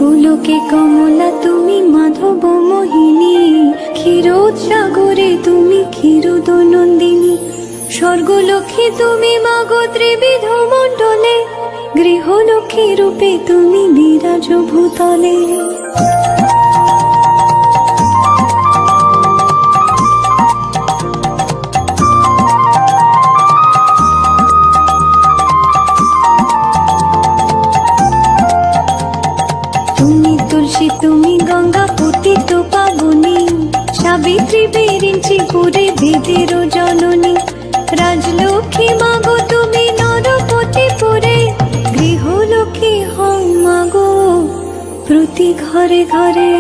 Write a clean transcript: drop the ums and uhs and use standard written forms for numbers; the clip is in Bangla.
গোলকে কমলা তুমি মাধব মোহিনী, ক্ষীরোৎসাগরে তুমি ক্ষীরোদনন্দিনী। স্বর্গলক্ষ্মী তুমি মাগো ত্রিবিধ মণ্ডলে, গৃহলক্ষ্মী রূপে তুমি বিরাজ ভূতলে। তুমি তুলসী তুমি গঙ্গা পতিত পাবনী, সাবিত্রী বিরিঞ্চি পুরে বেদের জননী। রাজলক্ষ্মী মাগো তুমি নরপতি পুরে, গৃহলক্ষ্মী হও মাগো প্রতি ঘরে ঘরে।